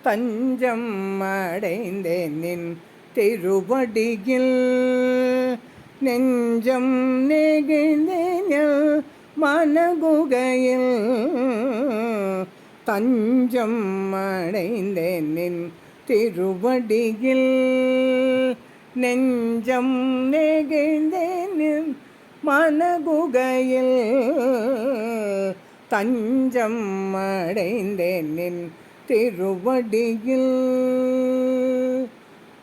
தஞ்சம் அடைந்தேன் நின் திருவடியில் நெஞ்சம் நெகிழ்ந்தேன் மனகுகையில் தஞ்சம் அடைந்தேன் நின் திருவடியில் நெஞ்சம் நெகிழ்ந்தேன் மனகுகையில் தஞ்சம் அடைந்தேன் நின் திருவடியில்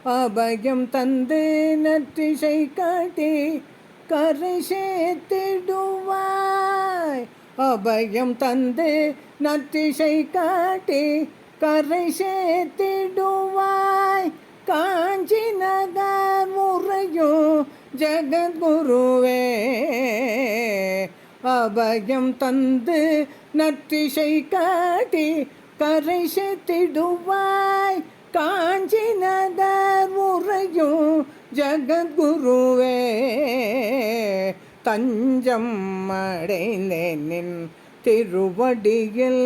அபயம் தந்து நற்றிசை காட்டி கரை சேர்த்திடுவாய். அபயம் தந்து நற்றிசை காட்டி கரை சேர்த்திடுவாய். காஞ்சி நகர் முறையும் ஜெகத்குருவே அபயம் தந்து நற்றிசை காட்டி கரை சேர்த்திடுவாய். காஞ்சி நகர் முறையும் ஜெகத்குருவே தஞ்சம் அடைந்தேன் நின் திருவடியில்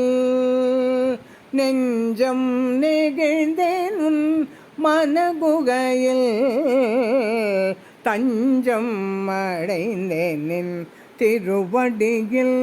நெஞ்சம் நெகிழ்ந்தேன் உன் மனகுகையில் தஞ்சம் அடைந்தேன் நின் திருவடியில்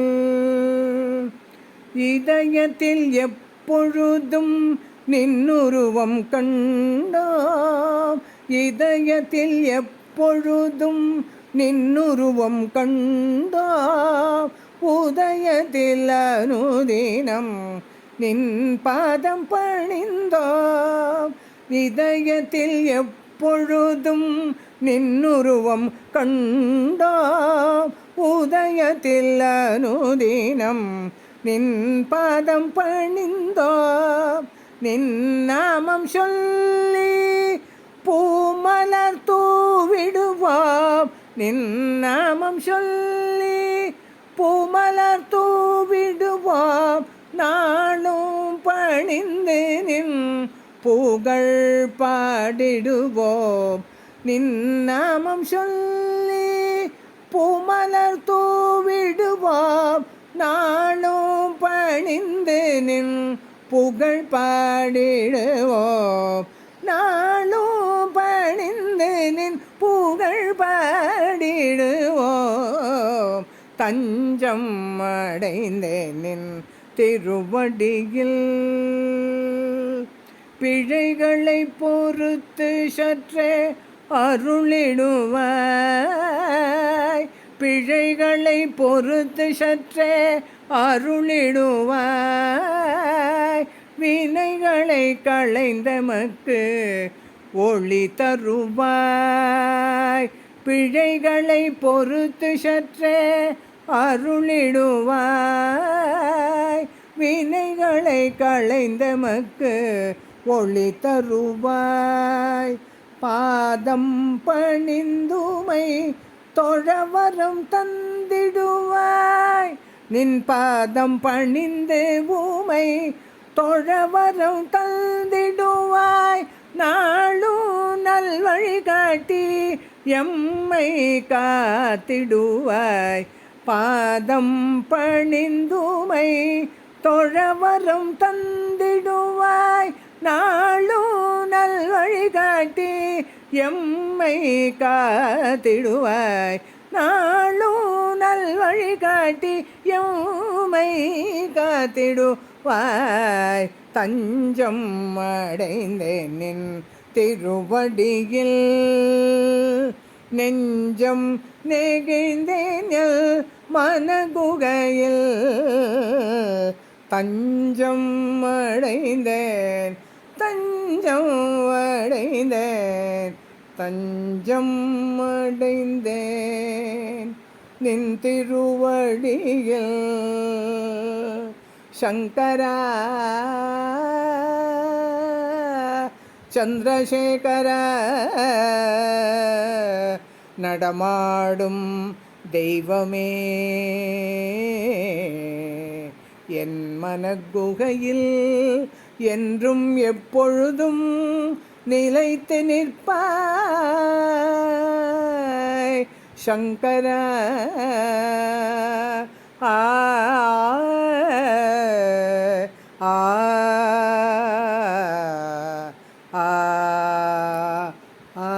இதயத்தில் எப்பொழுதும் நின்னுருவம் கண்டோம். இதயத்தில் எப்பொழுதும் நின்னுருவம் கண்டோம். உதயத்தில் அனுதினம் நின் பாதம் பணிந்தோம். இதயத்தில் எப்பொழுதும் நின்னுருவம் கண்டோம். உதயத்தில் அனுதினம் நின் பாதம் பணிந்தோம். நின் நாமம் சொல்லி பூமலர் தூவிடுவோம். நின் நாமம் சொல்லி பூமலர் தூவிடுவோம். நாளும் பணிந்து நின் புகழ் பாடிடுவோம். நின் நாமம் சொல்லி பூமலர் தூவிடுவோம். நாளும் பணிந்து நின் புகழ் பாடிடுவோம். நாளும் பணிந்து நின் புகழ் பாடிடுவோம். தஞ்சம் அடைந்தேன் நின் திருவடியில் பிழைகளை பொறுத்து சற்றே அருளிடுவாய். பிழைகளை பொறுத்து சற்றே அருளிடுவாய். வினைகளை களைந்தமக்கு ஒளி தருவாய். பிழைகளை பொறுத்து சற்றே அருளிடுவாய். வினைகளை களைந்தமக்கு ஒளி தருவாய். பாதம் பணிந்துமை தொழவரம் தந்திடுவாய். நின் பாதம் பணிந்து பூமை தொழவரம் தந்திடுவாய். நாளும் நல்வழி காட்டி எம்மை காத்திடுவாய். பாதம் பணிந்துமை தொழவரம் தந்திடுவாய். நாளும் நல்வழி காட்டி எம்மை காத்திடுவாய். நாளும் நல்வழி காட்டி எம்மை காத்திடுவாய். தஞ்சம் அடைந்தேன் நின் திருவடியில் நெஞ்சம் நெகிழ்ந்தேன் மனகுகையில் தஞ்சம் அடைந்தேன். தஞ்சம் அடைந்தேன். தஞ்சம் அடைந்தேன் நின் திருவடியில். சங்கரா சந்திரசேகரா நடமாடும் தெய்வமே என் மனக்குகையில் என்றும் எப்பொழுதும் நிலைத்து நிற்பாய் சங்கரா. ஆ ஆ ஆ